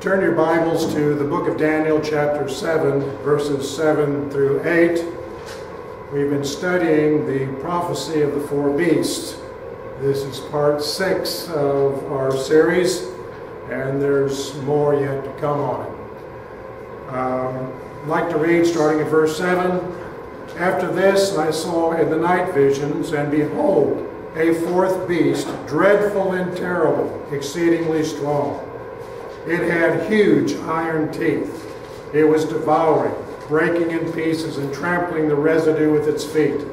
Turn your Bibles to the book of Daniel, chapter 7, verses 7 through 8. We've been studying the prophecy of the four beasts. This is part 6 of our series, and there's more yet to come on it. I'd like to read starting at verse 7. After this I saw in the night visions, and behold, a fourth beast, dreadful and terrible, exceedingly strong. It had huge iron teeth. It was devouring, breaking in pieces, and trampling the residue with its feet.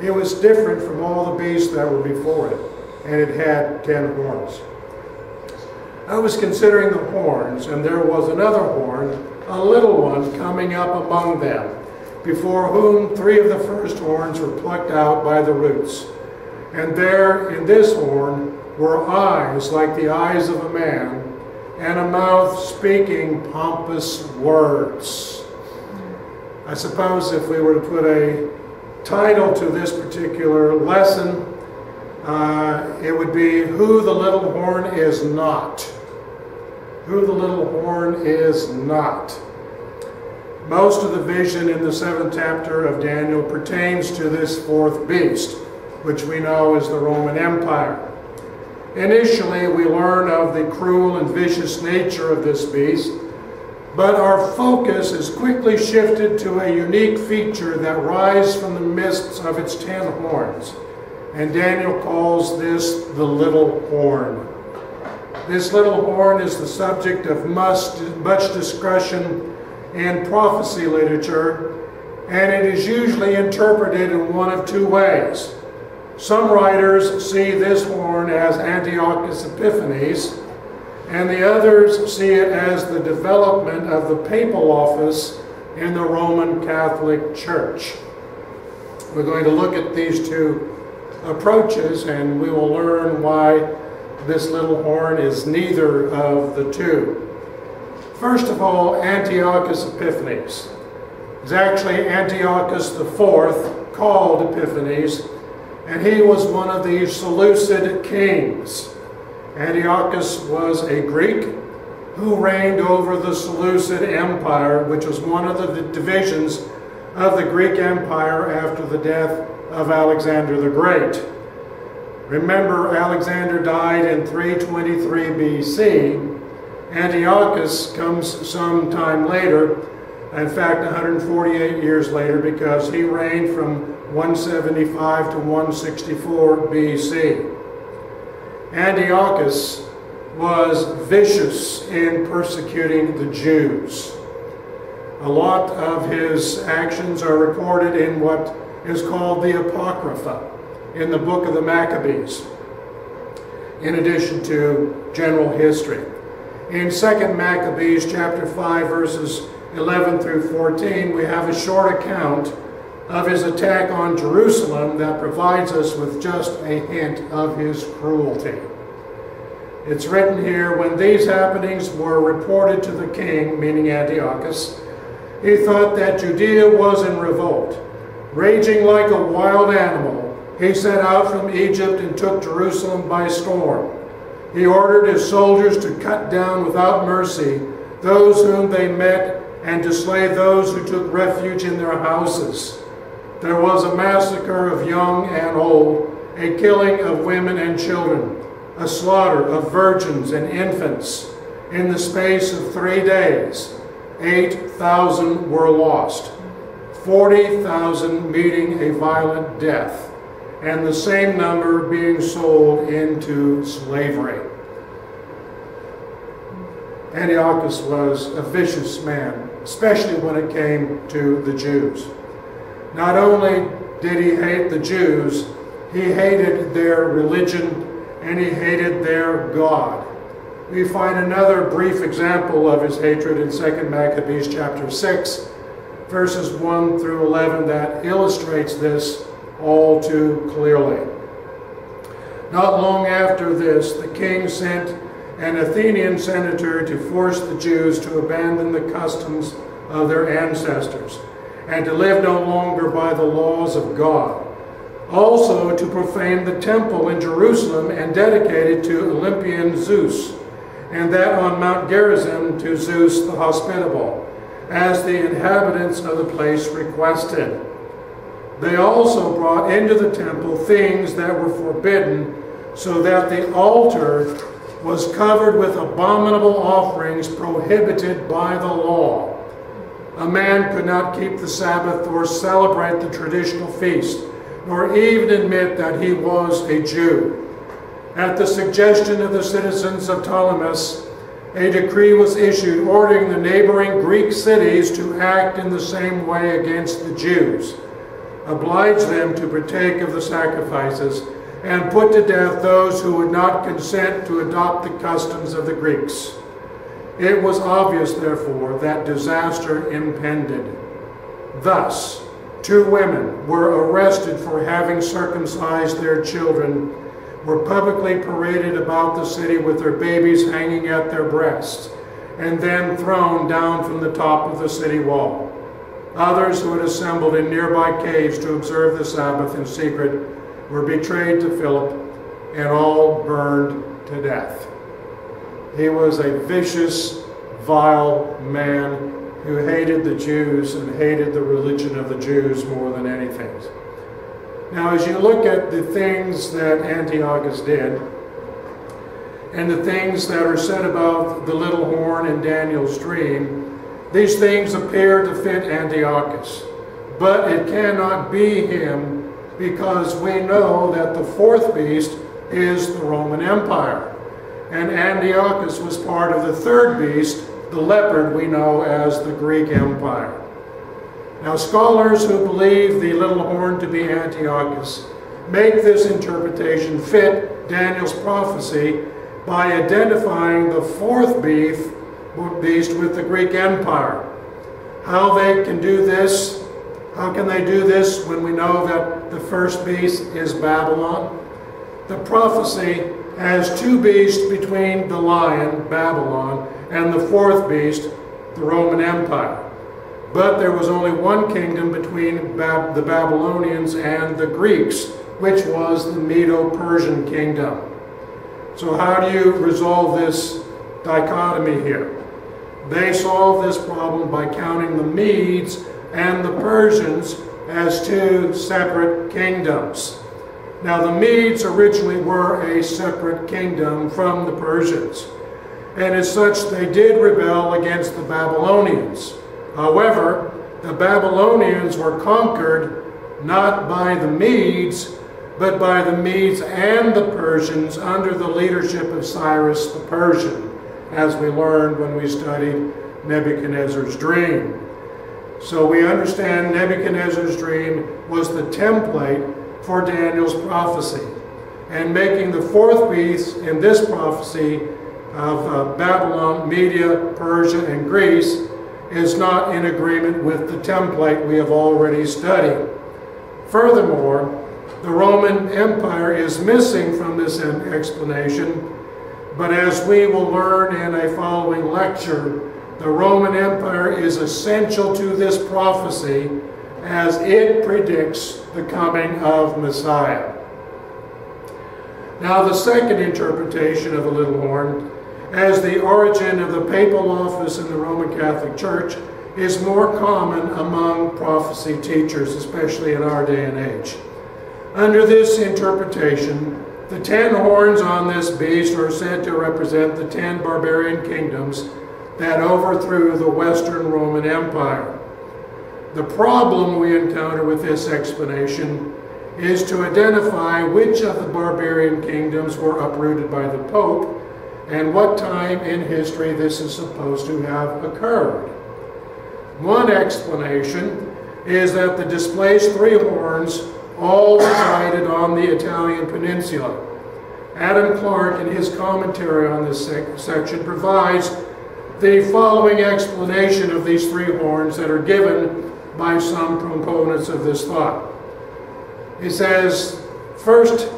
It was different from all the beasts that were before it, and it had 10 horns. I was considering the horns, and there was another horn, a little one, coming up among them, before whom 3 of the first horns were plucked out by the roots. And there in this horn were eyes like the eyes of a man, and a mouth speaking pompous words. I suppose if we were to put a title to this particular lesson, it would be Who the Little Horn Is Not. Who the Little Horn Is Not. Most of the vision in the 7th chapter of Daniel pertains to this fourth beast, which we know is the Roman Empire. Initially, we learn of the cruel and vicious nature of this beast, but our focus is quickly shifted to a unique feature that rises from the midst of its 10 horns, and Daniel calls this the little horn. This little horn is the subject of much discussion in prophecy literature, and it is usually interpreted in one of 2 ways. Some writers see this horn as Antiochus Epiphanes, and the others see it as the development of the papal office in the Roman Catholic Church. We're going to look at these 2 approaches, and we will learn why this little horn is neither of the 2. First of all, Antiochus Epiphanes. It's actually Antiochus IV, called Epiphanes, and he was one of the Seleucid kings. Antiochus was a Greek who reigned over the Seleucid Empire, which was one of the divisions of the Greek Empire after the death of Alexander the Great. Remember, Alexander died in 323 BC. Antiochus comes sometime later, in fact 148 years later, because he reigned from 175 to 164 BC. Antiochus was vicious in persecuting the Jews. A lot of his actions are recorded in what is called the Apocrypha, in the book of the Maccabees, in addition to general history. In 2 Maccabees chapter 5, verses 11 through 14, we have a short account of his attack on Jerusalem that provides us with just a hint of his cruelty. It's written here, when these happenings were reported to the king, meaning Antiochus, he thought that Judea was in revolt. Raging like a wild animal, he set out from Egypt and took Jerusalem by storm. He ordered his soldiers to cut down without mercy those whom they met and to slay those who took refuge in their houses. There was a massacre of young and old, a killing of women and children, a slaughter of virgins and infants. In the space of 3 days, 8,000 were lost, 40,000 meeting a violent death, and the same number being sold into slavery. Antiochus was a vicious man, especially when it came to the Jews. Not only did he hate the Jews, he hated their religion and he hated their God. We find another brief example of his hatred in 2 Maccabees chapter 6, verses 1 through 11, that illustrates this all too clearly. Not long after this, the king sent an Athenian senator to force the Jews to abandon the customs of their ancestors and to live no longer by the laws of God. Also to profane the temple in Jerusalem and dedicate it to Olympian Zeus, and that on Mount Gerizim to Zeus the Hospitable, as the inhabitants of the place requested. They also brought into the temple things that were forbidden, so that the altar was covered with abominable offerings prohibited by the law. A man could not keep the Sabbath or celebrate the traditional feast, nor even admit that he was a Jew. At the suggestion of the citizens of Ptolemais, a decree was issued ordering the neighboring Greek cities to act in the same way against the Jews, oblige them to partake of the sacrifices, and put to death those who would not consent to adopt the customs of the Greeks. It was obvious, therefore, that disaster impended. Thus, 2 women were arrested for having circumcised their children, were publicly paraded about the city with their babies hanging at their breasts, and then thrown down from the top of the city wall. Others who had assembled in nearby caves to observe the Sabbath in secret were betrayed to Philip, and all burned to death. He was a vicious, vile man who hated the Jews and hated the religion of the Jews more than anything. Now, as you look at the things that Antiochus did, and the things that are said about the little horn in Daniel's dream, these things appear to fit Antiochus. But it cannot be him, because we know that the 4th beast is the Roman Empire. And Antiochus was part of the 3rd beast, the leopard we know as the Greek Empire. Now, scholars who believe the little horn to be Antiochus make this interpretation fit Daniel's prophecy by identifying the 4th beast with the Greek Empire. How they can do this? How can they do this when we know that the 1st beast is Babylon? The prophecy has 2 beasts between the lion, Babylon, and the 4th beast, the Roman Empire. But there was only one kingdom between the Babylonians and the Greeks, which was the Medo-Persian kingdom. So how do you resolve this dichotomy here? They solved this problem by counting the Medes and the Persians as 2 separate kingdoms. Now, the Medes originally were a separate kingdom from the Persians, and as such they did rebel against the Babylonians. However, the Babylonians were conquered not by the Medes, but by the Medes and the Persians under the leadership of Cyrus the Persian, as we learned when we studied Nebuchadnezzar's dream. So we understand Nebuchadnezzar's dream was the template for Daniel's prophecy. And making the 4th beast in this prophecy of Babylon, Media, Persia, and Greece is not in agreement with the template we have already studied. Furthermore, the Roman Empire is missing from this explanation, but as we will learn in a following lecture, the Roman Empire is essential to this prophecy as it predicts the coming of Messiah. Now, the second interpretation of the little horn as the origin of the papal office in the Roman Catholic Church is more common among prophecy teachers, especially in our day and age. Under this interpretation, the 10 horns on this beast are said to represent the 10 barbarian kingdoms that overthrew the Western Roman Empire. The problem we encounter with this explanation is to identify which of the barbarian kingdoms were uprooted by the Pope and what time in history this is supposed to have occurred. One explanation is that the displaced 3 horns all resided on the Italian peninsula. Adam Clarke, in his commentary on this section, provides the following explanation of these 3 horns that are given by some proponents of this thought. He says, first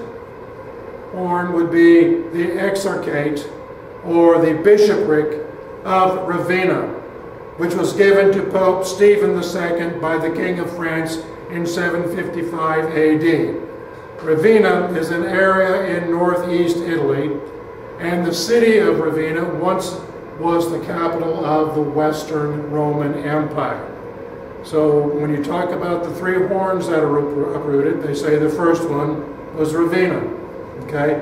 horn would be the exarchate, or the bishopric of Ravenna, which was given to Pope Stephen II by the King of France in 755 AD. Ravenna is an area in northeast Italy, And the city of Ravenna once was the capital of the Western Roman Empire. So when you talk about the three horns that are uprooted, they say the first one was Ravenna. Okay?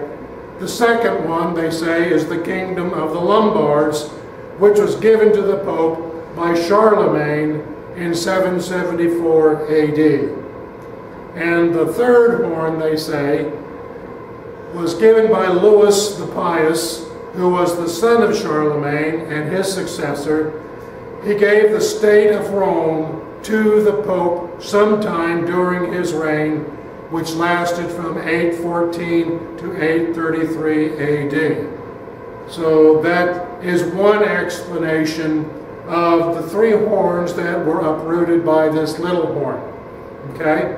The second one, they say, is the kingdom of the Lombards, which was given to the Pope by Charlemagne in 774 AD. And the third horn, they say, was given by Louis the Pious, who was the son of Charlemagne and his successor. He gave the state of Rome to the Pope sometime during his reign, which lasted from 814 to 833 AD. So that is one explanation of the three horns that were uprooted by this little horn. Okay?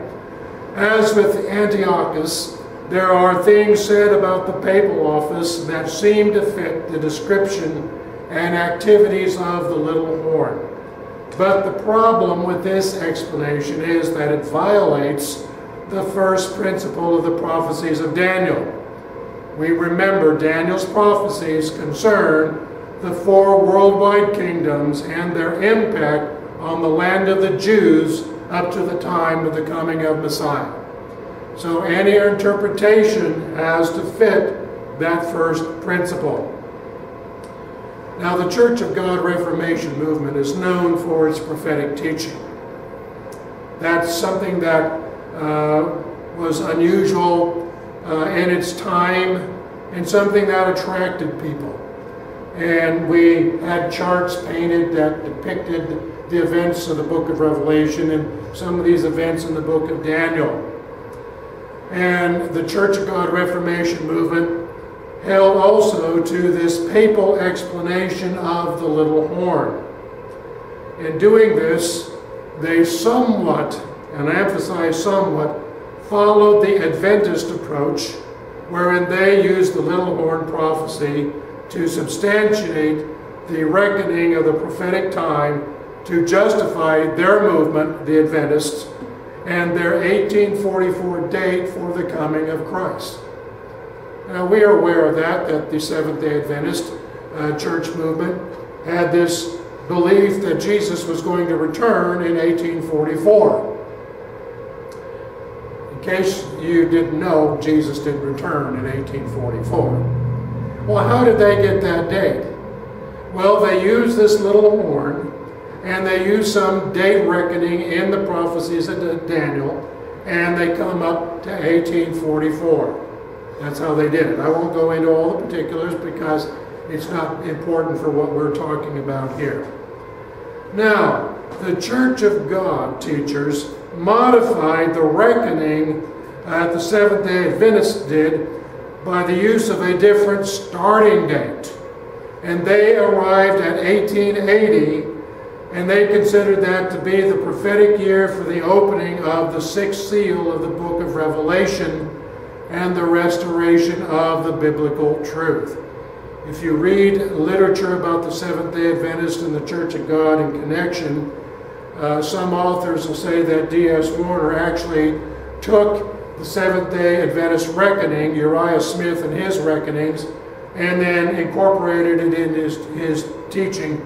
As with Antiochus, there are things said about the papal office that seem to fit the description and activities of the little horn. But the problem with this explanation is that it violates the first principle of the prophecies of Daniel. We remember Daniel's prophecies concern the four worldwide kingdoms and their impact on the land of the Jews up to the time of the coming of Messiah. So any interpretation has to fit that first principle. Now, the Church of God Reformation movement is known for its prophetic teaching. That's something that was unusual in its time and something that attracted people. And we had charts painted that depicted the events of the book of Revelation and some of these events in the book of Daniel. And the Church of God Reformation movement held also to this papal explanation of the little horn. In doing this, they somewhat, and I emphasize somewhat, followed the Adventist approach, wherein they used the little horn prophecy to substantiate the reckoning of the prophetic time to justify their movement, the Adventists, and their 1844 date for the coming of Christ. Now, we are aware of that the Seventh-day Adventist church movement had this belief that Jesus was going to return in 1844. In case you didn't know, Jesus did return in 1844. Well, how did they get that date? Well, they used this little horn, and they used some date reckoning in the prophecies of Daniel, and they come up to 1844. That's how they did it. I won't go into all the particulars because it's not important for what we're talking about here. Now, the Church of God teachers modified the reckoning the Seventh-day Adventists did by the use of a different starting date. And they arrived at 1880, and they considered that to be the prophetic year for the opening of the sixth seal of the book of Revelation and the restoration of the biblical truth. If you read literature about the Seventh-day Adventist and the Church of God in connection, some authors will say that D.S. Warner actually took the Seventh-day Adventist reckoning, Uriah Smith and his reckonings, and then incorporated it in his teaching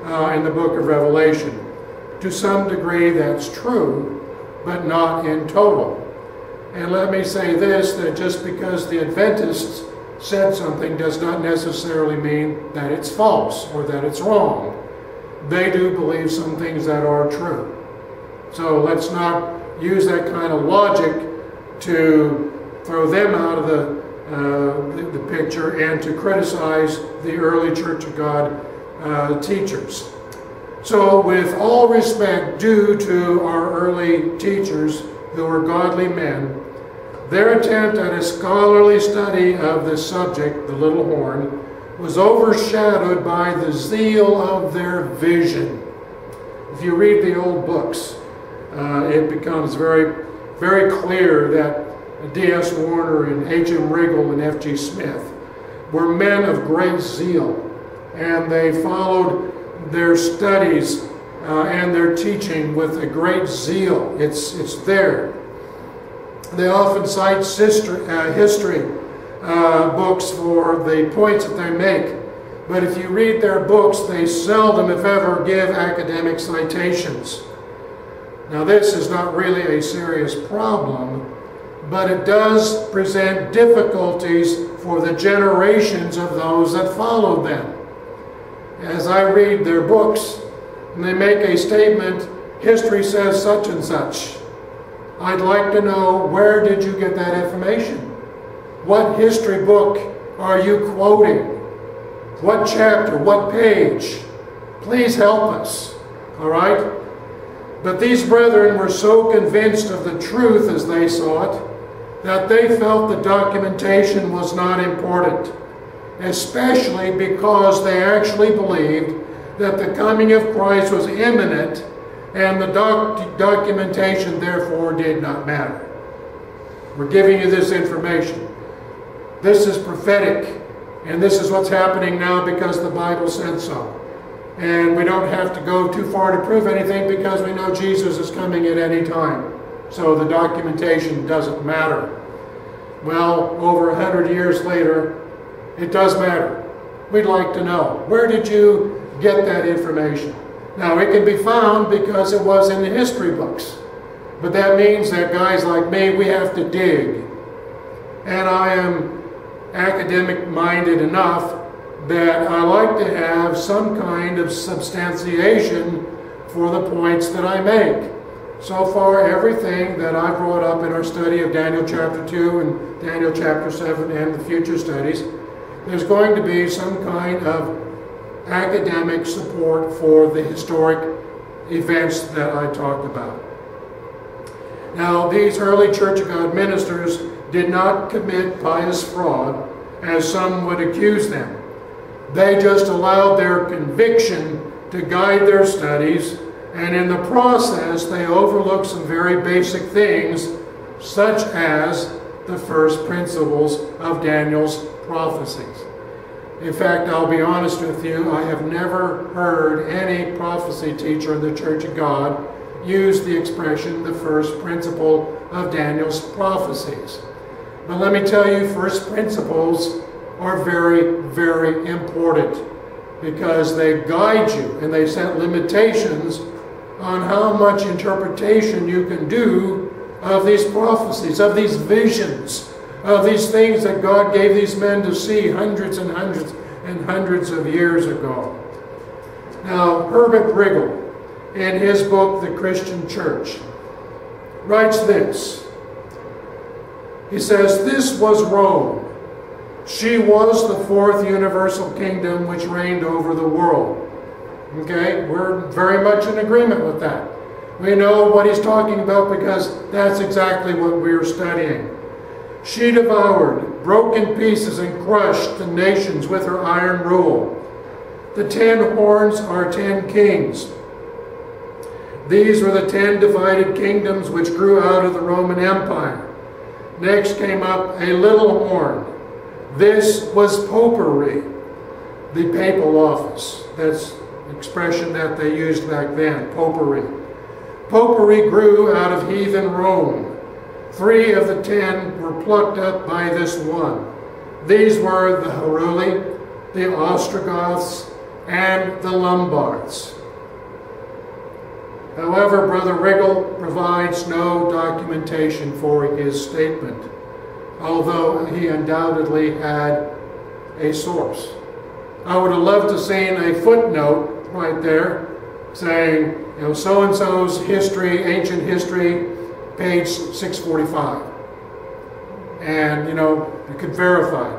in the book of Revelation. To some degree that's true, but not in total. And let me say this, that just because the Adventists said something does not necessarily mean that it's false or that it's wrong. They do believe some things that are true. So let's not use that kind of logic to throw them out of the picture and to criticize the early Church of God teachers. So with all respect due to our early teachers who were godly men, their attempt at a scholarly study of this subject, the little horn, was overshadowed by the zeal of their vision. If you read the old books, it becomes very, very clear that D.S. Warner and H.M. Riggle and F.G. Smith were men of great zeal, and they followed their studies and their teaching with a great zeal. It's there. They often cite history books for the points that they make. But if you read their books, they seldom, if ever, give academic citations. Now, this is not really a serious problem, but it does present difficulties for the generations of those that followed them. As I read their books, and they make a statement, history says such and such. I'd like to know, where did you get that information? What history book are you quoting? What chapter? What page? Please help us. All right? But these brethren were so convinced of the truth as they saw it that they felt the documentation was not important, especially because they actually believed that the coming of Christ was imminent and the documentation therefore did not matter. We're giving you this information. This is prophetic, and this is what's happening now because the Bible said so. And we don't have to go too far to prove anything because we know Jesus is coming at any time. So the documentation doesn't matter. Well, over 100 years later, it does matter. We'd like to know, where did you get that information? Now, it can be found because it was in the history books. But that means that guys like me, we have to dig. And I am academic-minded enough that I like to have some kind of substantiation for the points that I make. So far, everything that I brought up in our study of Daniel chapter 2 and Daniel chapter 7 and the future studies, there's going to be some kind of academic support for the historic events that I talked about. Now, these early Church of God ministers did not commit pious fraud, as some would accuse them. They just allowed their conviction to guide their studies, and in the process they overlooked some very basic things, such as the first principles of Daniel's prophecies. In fact, I'll be honest with you, I have never heard any prophecy teacher in the Church of God use the expression, the first principle of Daniel's prophecies. But let me tell you, first principles are very, very important because they guide you and they set limitations on how much interpretation you can do of these prophecies, of these visions, of these things that God gave these men to see hundreds and hundreds and hundreds of years ago. Now, Herbert Riegel, in his book, The Christian Church, writes this. He says, "This was Rome. She was the fourth universal kingdom which reigned over the world." Okay, we're very much in agreement with that. We know what he's talking about because that's exactly what we're studying. She devoured, broke in pieces, and crushed the nations with her iron rule. The 10 horns are 10 kings. These were the 10 divided kingdoms which grew out of the Roman Empire. Next came up a little horn. This was popery, the papal office. That's the expression that they used back then, popery. Popery grew out of heathen Rome. 3 of the 10 were plucked up by this one. These were the Heruli, the Ostrogoths, and the Lombards. However, Brother Riegel provides no documentation for his statement, although he undoubtedly had a source. I would have loved to have seen a footnote right there saying, you know, so-and-so's history, ancient history, page 645. And, you know, you could verify,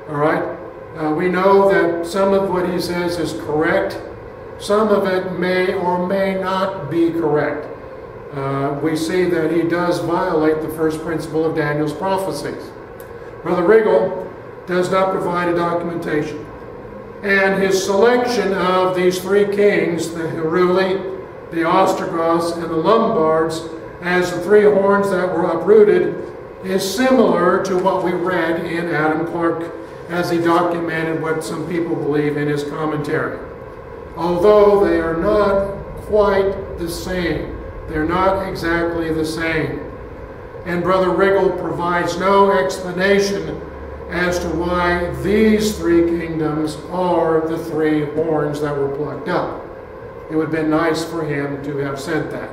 all right? We know that some of what he says is correct. Some of it may or may not be correct. We see that he does violate the first principle of Daniel's prophecies. Brother Riegel does not provide a documentation. And his selection of these 3 kings, the Heruli, the Ostrogoths, and the Lombards, as the 3 horns that were uprooted, is similar to what we read in Adam Clarke as he documented what some people believe in his commentary. Although they are not quite the same. They're not exactly the same. And Brother Riegel provides no explanation as to why these three kingdoms are the three horns that were plucked up. It would have been nice for him to have said that.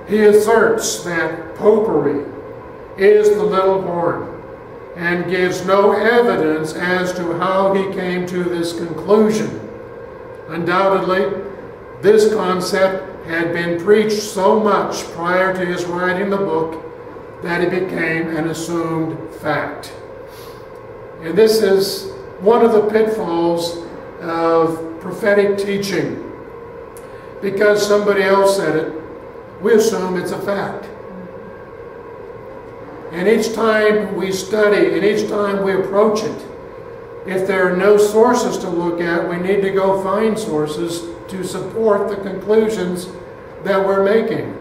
He asserts that popery is the little horn and gives no evidence as to how he came to this conclusion. Undoubtedly, this concept had been preached so much prior to his writing the book that it became an assumed fact. And this is one of the pitfalls of prophetic teaching. Because somebody else said it, we assume it's a fact. And each time we study, and each time we approach it, if there are no sources to look at, we need to go find sources to support the conclusions that we're making.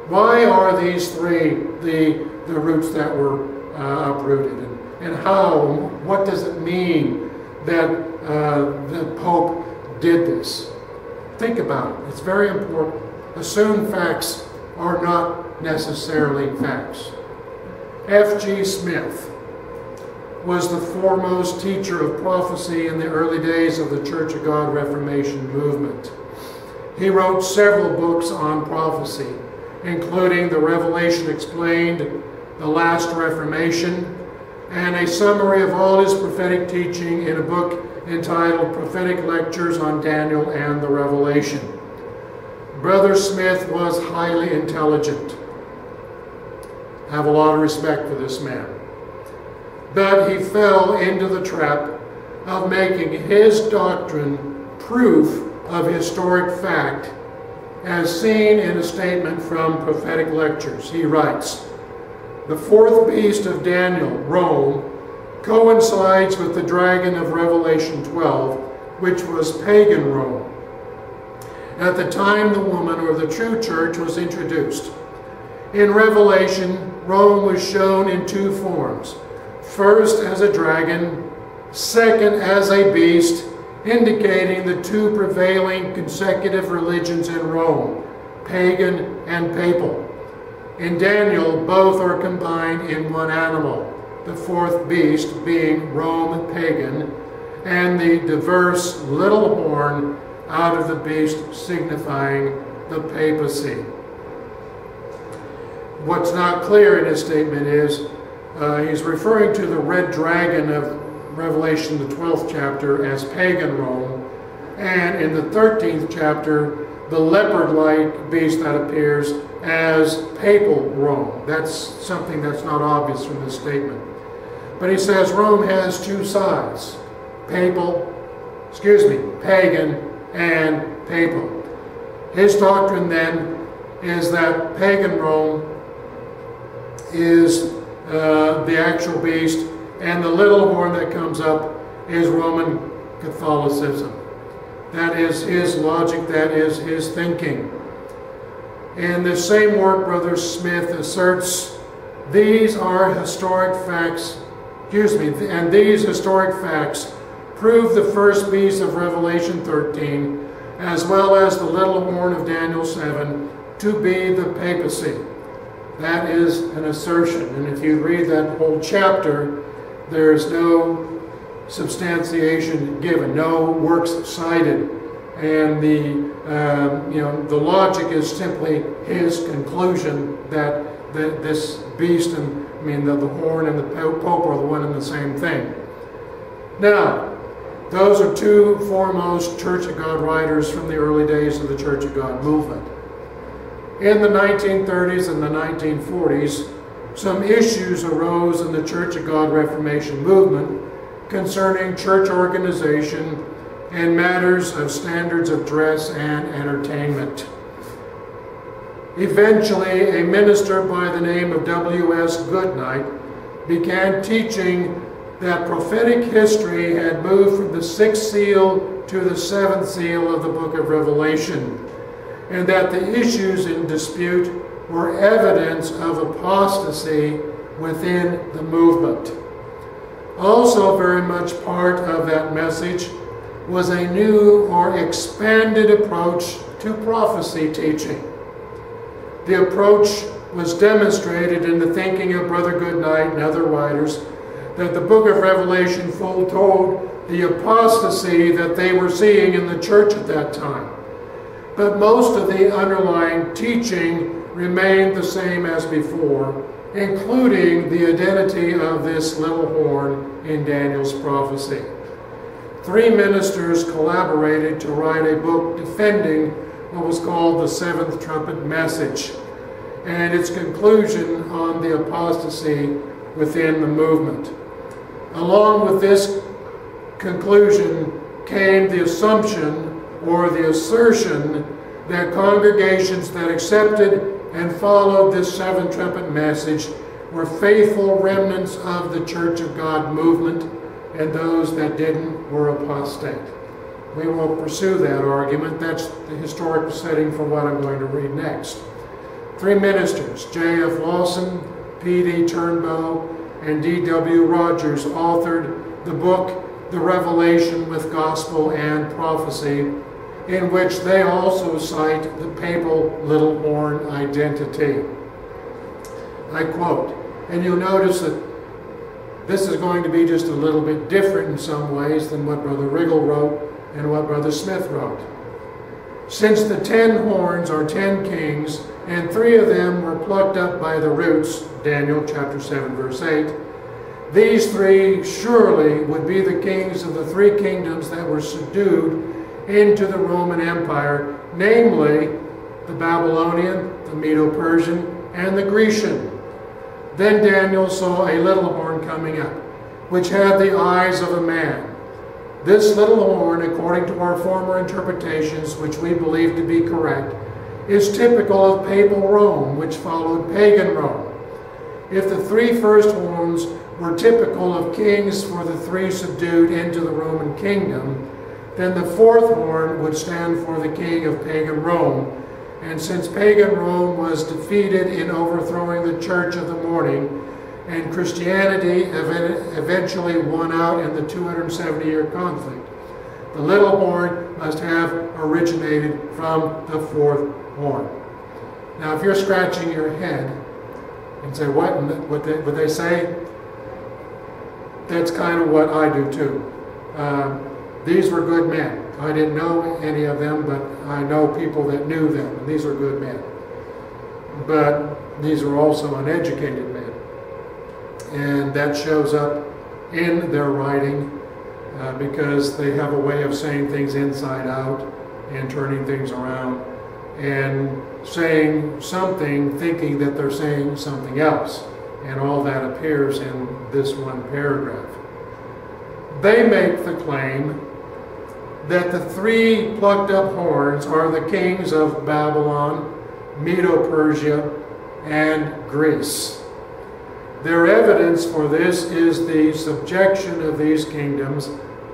Why are these three the roots that were uprooted? And how, what does it mean that the Pope did this? Think about it. It's very important. Assumed facts are not necessarily facts. F.G. Smith was the foremost teacher of prophecy in the early days of the Church of God Reformation movement. He wrote several books on prophecy, including The Revelation Explained, The Last Reformation, and a summary of all his prophetic teaching in a book entitled Prophetic Lectures on Daniel and the Revelation. Brother Smith was highly intelligent. I have a lot of respect for this man. But he fell into the trap of making his doctrine proof of historic fact, as seen in a statement from Prophetic Lectures. He writes, "The fourth beast of Daniel, Rome, coincides with the dragon of Revelation 12, which was pagan Rome. At the time the woman, or the true church, was introduced. In Revelation, Rome was shown in two forms. First as a dragon, second as a beast, indicating the two prevailing consecutive religions in Rome, pagan and papal. In Daniel, both are combined in one animal, the fourth beast being Rome pagan, and the diverse little horn out of the beast signifying the papacy." What's not clear in his statement is he's referring to the red dragon of Revelation, the 12th chapter, as pagan Rome, and in the 13th chapter, the leopard-like beast that appears as papal Rome. That's something that's not obvious from this statement. But he says Rome has two sides, pagan and papal. His doctrine then is that pagan Rome is the actual beast, and the little horn that comes up is Roman Catholicism. That is his logic, that is his thinking. In the same work, Brother Smith asserts these are historic facts, and these historic facts prove the first beast of Revelation 13, as well as the little horn of Daniel 7, to be the papacy. That is an assertion, and if you read that whole chapter, there is no substantiation given, no works cited, and the logic is simply his conclusion that this beast and the horn and the Pope are the one and the same thing. Now, those are two foremost Church of God writers from the early days of the Church of God movement. In the 1930s and the 1940s, some issues arose in the Church of God Reformation movement concerning church organization and matters of standards of dress and entertainment. Eventually, a minister by the name of W.S. Goodnight began teaching that prophetic history had moved from the sixth seal to the seventh seal of the book of Revelation, and that the issues in dispute were evidence of apostasy within the movement. Also very much part of that message was a new or expanded approach to prophecy teaching. The approach was demonstrated in the thinking of Brother Goodnight and other writers that the book of Revelation foretold the apostasy that they were seeing in the church at that time. But most of the underlying teaching remained the same as before, including the identity of this little horn in Daniel's prophecy. 3 ministers collaborated to write a book defending what was called the seventh trumpet message and its conclusion on the apostasy within the movement. Along with this conclusion came the assumption or the assertion that congregations that accepted and followed this seventh trumpet message were faithful remnants of the Church of God movement, and those that didn't were apostate. We won't pursue that argument. That's the historical setting for what I'm going to read next. 3 ministers, J.F. Lawson, P.D. Turnbow, and D.W. Rogers, authored the book, The Revelation with Gospel and Prophecy, in which they also cite the papal little horn identity. I quote, and you'll notice that this is going to be just a little bit different in some ways than what Brother Riggle wrote and what Brother Smith wrote. Since the 10 horns are 10 kings, and 3 of them were plucked up by the roots, Daniel chapter 7, verse 8, these 3 surely would be the kings of the 3 kingdoms that were subdued into the Roman Empire, namely the Babylonian, the Medo-Persian, and the Grecian. Then Daniel saw a little horn coming up, which had the eyes of a man. This little horn, according to our former interpretations, which we believe to be correct, is typical of papal Rome, which followed pagan Rome. If the 3 first horns were typical of kings for the 3 subdued into the Roman kingdom, then the 4th horn would stand for the king of pagan Rome. And since pagan Rome was defeated in overthrowing the Church of the Morning, and Christianity eventually won out in the 270-year conflict, the little horn must have originated from the 4th horn. Now, if you're scratching your head and say, what they say? That's kind of what I do too. These were good men. I didn't know any of them, but I know people that knew them, and these are good men. But these are also uneducated men. And that shows up in their writing because they have a way of saying things inside out and turning things around and saying something thinking that they're saying something else. And all that appears in this one paragraph. They make the claim that the 3 plucked up horns are the kings of Babylon, Medo-Persia, and Greece. Their evidence for this is the subjection of these kingdoms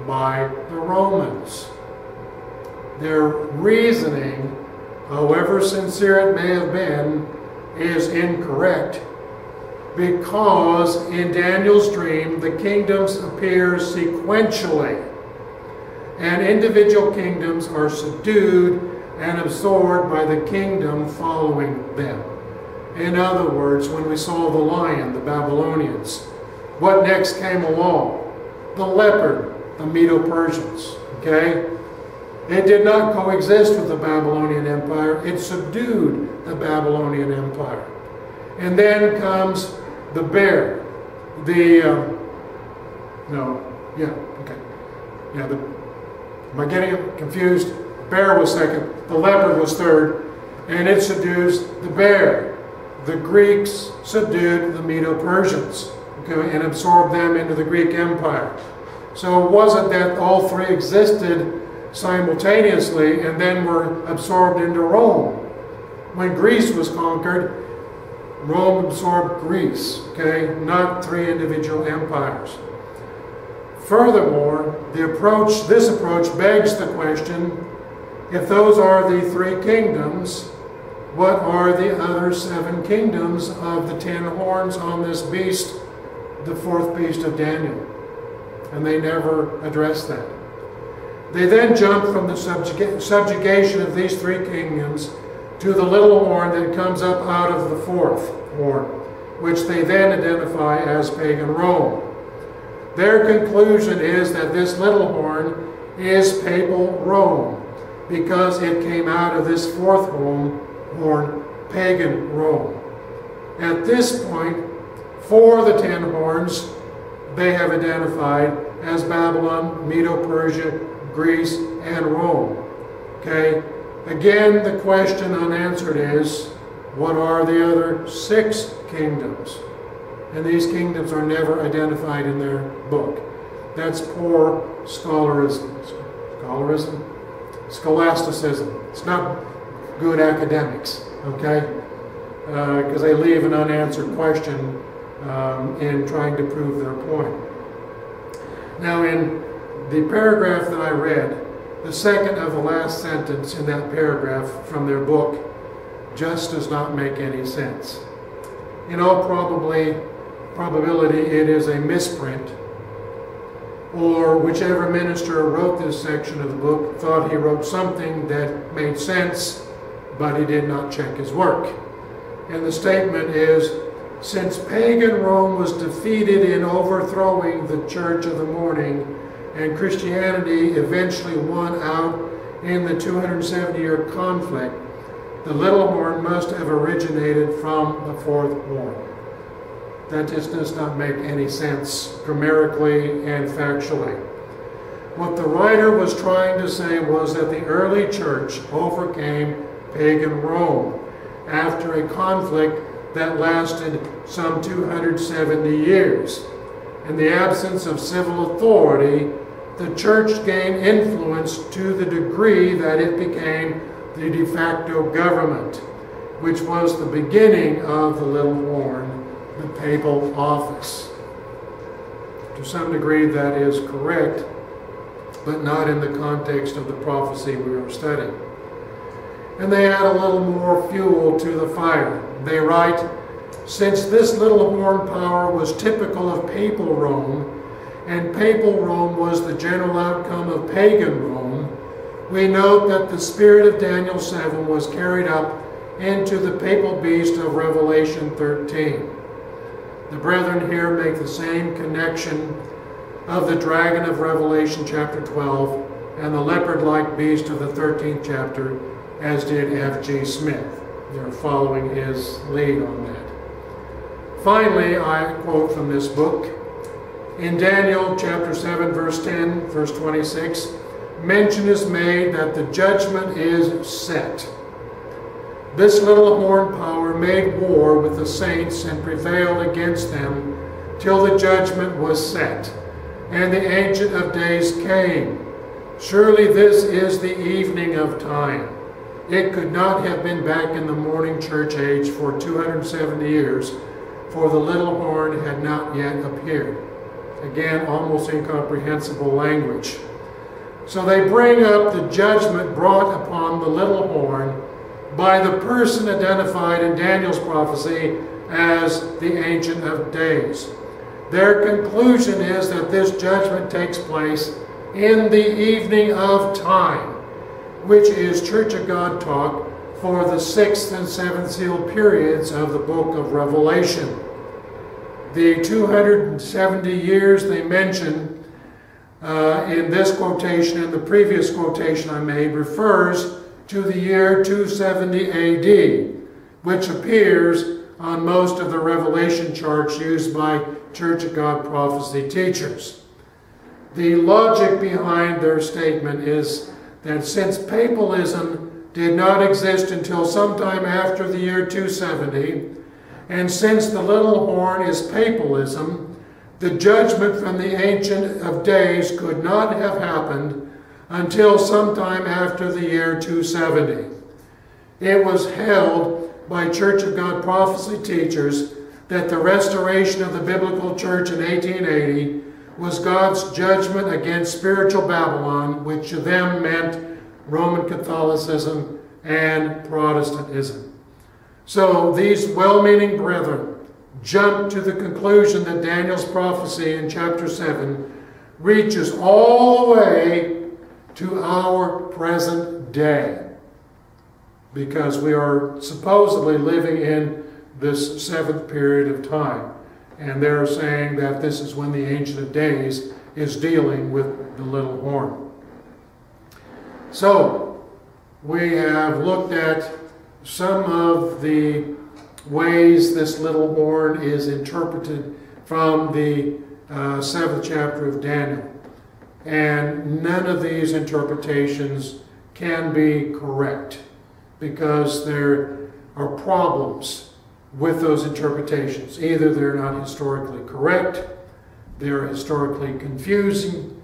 by the Romans. Their reasoning, however sincere it may have been, is incorrect because in Daniel's dream the kingdoms appear sequentially, and individual kingdoms are subdued and absorbed by the kingdom following them. In other words, when we saw the lion, the Babylonians, what next came along? The leopard, the Medo-Persians, okay? It did not coexist with the Babylonian Empire. It subdued the Babylonian Empire. And then comes the bear, am I getting confused? Bear was second, the leopard was third, and it subdues the bear. The Greeks subdued the Medo-Persians, okay, and absorbed them into the Greek Empire. So it wasn't that all 3 existed simultaneously and then were absorbed into Rome. When Greece was conquered, Rome absorbed Greece, okay, not 3 individual empires. Furthermore, this approach begs the question, if those are the 3 kingdoms, what are the other 7 kingdoms of the 10 horns on this beast, the 4th beast of Daniel? And they never address that. They then jump from the subjugation of these 3 kingdoms to the little horn that comes up out of the 4th horn, which they then identify as pagan Rome. Their conclusion is that this little horn is papal Rome, because it came out of this fourth horn, pagan Rome. At this point, 4 of the 10 horns they have identified as Babylon, Medo-Persia, Greece, and Rome. Okay? Again, the question unanswered is, what are the other 6 kingdoms? And these kingdoms are never identified in their book. That's poor scholasticism. It's not good academics, okay? Because they leave an unanswered question in trying to prove their point. Now, in the paragraph that I read, the second of the last sentence in that paragraph from their book just does not make any sense. In all probability, it is a misprint, or whichever minister wrote this section of the book thought he wrote something that made sense, but he did not check his work. And the statement is, since pagan Rome was defeated in overthrowing the Church of the Morning, and Christianity eventually won out in the 270-year conflict, the little horn must have originated from the fourth horn. That just does not make any sense grammatically and factually. What the writer was trying to say was that the early church overcame pagan Rome after a conflict that lasted some 270 years. In the absence of civil authority, the church gained influence to the degree that it became the de facto government, which was the beginning of the little horn, the papal office. To some degree that is correct, but not in the context of the prophecy we are studying. And they add a little more fuel to the fire. They write, since this little horn power was typical of papal Rome, and papal Rome was the general outcome of pagan Rome, we note that the spirit of Daniel 7 was carried up into the papal beast of Revelation 13. The brethren here make the same connection of the dragon of Revelation chapter 12 and the leopard-like beast of the 13th chapter, as did F.G. Smith. They're following his lead on that. Finally, I quote from this book. In Daniel chapter 7, verse 10, verse 26, mention is made that the judgment is set. This little horn power made war with the saints and prevailed against them till the judgment was set, and the Ancient of Days came. Surely this is the evening of time. It could not have been back in the morning church age for 270 years, for the little horn had not yet appeared. Again, almost incomprehensible language. So they bring up the judgment brought upon the little horn by the person identified in Daniel's prophecy as the Ancient of Days. Their conclusion is that this judgment takes place in the evening of time, which is Church of God talk for the 6th and 7th seal periods of the book of Revelation. The 270 years they mention in this quotation and the previous quotation I made refers to the year 270 AD, which appears on most of the Revelation charts used by Church of God prophecy teachers. The logic behind their statement is that since papalism did not exist until sometime after the year 270, and since the little horn is papalism, the judgment from the Ancient of Days could not have happened until sometime after the year 270. It was held by Church of God prophecy teachers that the restoration of the biblical church in 1880 was God's judgment against spiritual Babylon, which to them meant Roman Catholicism and Protestantism. So these well-meaning brethren jump to the conclusion that Daniel's prophecy in chapter 7 reaches all the way to our present day, because we are supposedly living in this 7th period of time. And they're saying that this is when the Ancient of Days is dealing with the little horn. So, we have looked at some of the ways this little horn is interpreted from the 7th chapter of Daniel. And none of these interpretations can be correct because there are problems with those interpretations. Either they're not historically correct, they're historically confusing,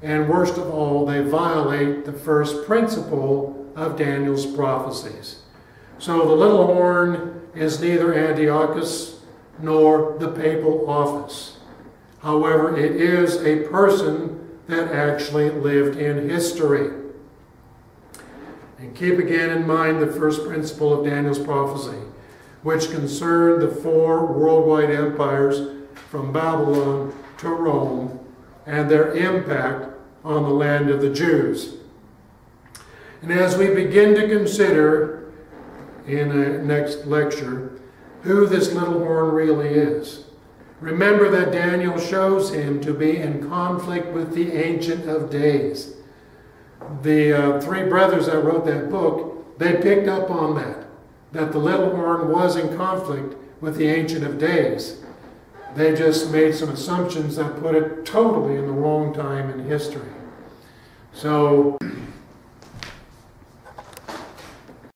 and worst of all, they violate the first principle of Daniel's prophecies. So the little horn is neither Antiochus nor the papal office. However, it is a person that actually lived in history. And keep again in mind the first principle of Daniel's prophecy, which concerned the 4 worldwide empires from Babylon to Rome and their impact on the land of the Jews. And as we begin to consider in the next lecture who this little horn really is, remember that Daniel shows him to be in conflict with the Ancient of Days. The 3 brothers that wrote that book, they picked up on that the little horn was in conflict with the Ancient of Days. They just made some assumptions that put it totally in the wrong time in history. So